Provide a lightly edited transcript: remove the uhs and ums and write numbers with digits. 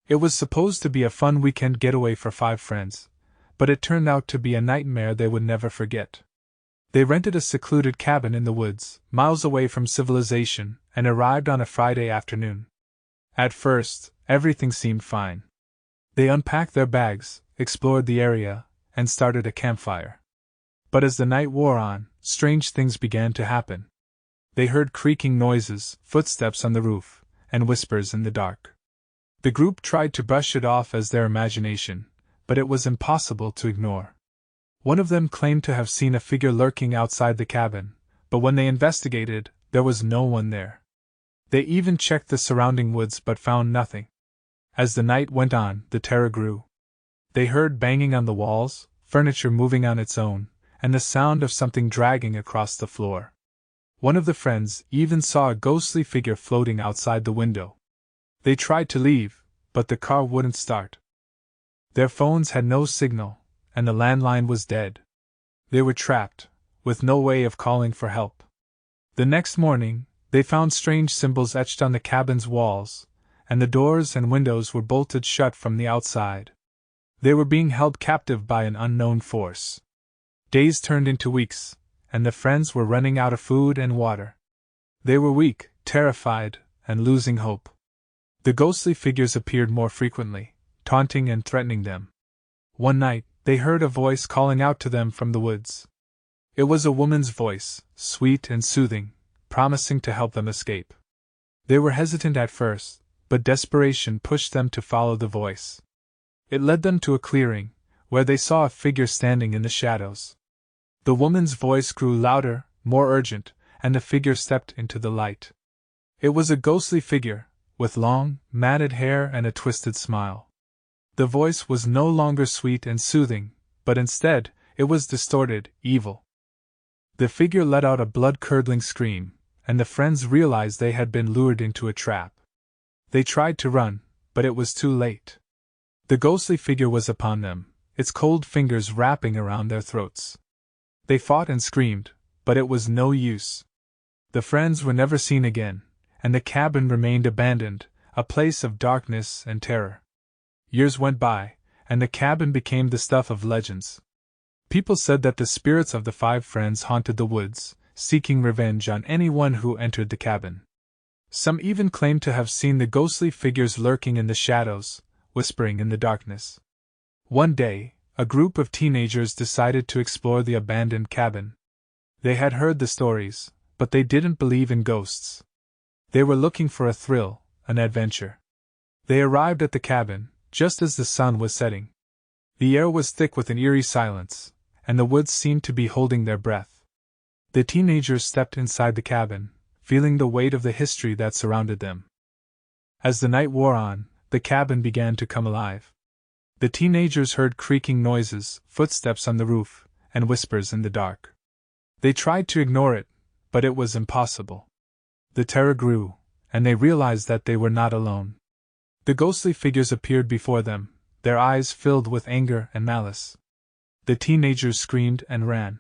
It was supposed to be a fun weekend getaway for 5 friends, but it turned out to be a nightmare they would never forget. They rented a secluded cabin in the woods, miles away from civilization, and arrived on a Friday afternoon. At first, everything seemed fine. They unpacked their bags, explored the area, and started a campfire. But as the night wore on, strange things began to happen. They heard creaking noises, footsteps on the roof, and whispers in the dark. The group tried to brush it off as their imagination, but it was impossible to ignore. One of them claimed to have seen a figure lurking outside the cabin, but when they investigated, there was no one there. They even checked the surrounding woods but found nothing. As the night went on, the terror grew. They heard banging on the walls, furniture moving on its own, and the sound of something dragging across the floor. One of the friends even saw a ghostly figure floating outside the window. They tried to leave, but the car wouldn't start. Their phones had no signal, and the landline was dead. They were trapped, with no way of calling for help. The next morning, they found strange symbols etched on the cabin's walls, and the doors and windows were bolted shut from the outside. They were being held captive by an unknown force. Days turned into weeks, and the friends were running out of food and water. They were weak, terrified, and losing hope. The ghostly figures appeared more frequently, taunting and threatening them. One night, they heard a voice calling out to them from the woods. It was a woman's voice, sweet and soothing, promising to help them escape. They were hesitant at first, but desperation pushed them to follow the voice. It led them to a clearing, where they saw a figure standing in the shadows. The woman's voice grew louder, more urgent, and the figure stepped into the light. It was a ghostly figure, with long, matted hair and a twisted smile. The voice was no longer sweet and soothing, but instead, it was distorted, evil. The figure let out a blood-curdling scream, and the friends realized they had been lured into a trap. They tried to run, but it was too late. The ghostly figure was upon them, its cold fingers wrapping around their throats. They fought and screamed, but it was no use. The friends were never seen again, and the cabin remained abandoned, a place of darkness and terror. Years went by, and the cabin became the stuff of legends. People said that the spirits of the 5 friends haunted the woods, seeking revenge on anyone who entered the cabin. Some even claimed to have seen the ghostly figures lurking in the shadows, whispering in the darkness. One day, a group of teenagers decided to explore the abandoned cabin. They had heard the stories, but they didn't believe in ghosts. They were looking for a thrill, an adventure. They arrived at the cabin, just as the sun was setting. The air was thick with an eerie silence, and the woods seemed to be holding their breath. The teenagers stepped inside the cabin, feeling the weight of the history that surrounded them. As the night wore on, the cabin began to come alive. The teenagers heard creaking noises, footsteps on the roof, and whispers in the dark. They tried to ignore it, but it was impossible. The terror grew, and they realized that they were not alone. The ghostly figures appeared before them, their eyes filled with anger and malice. The teenagers screamed and ran.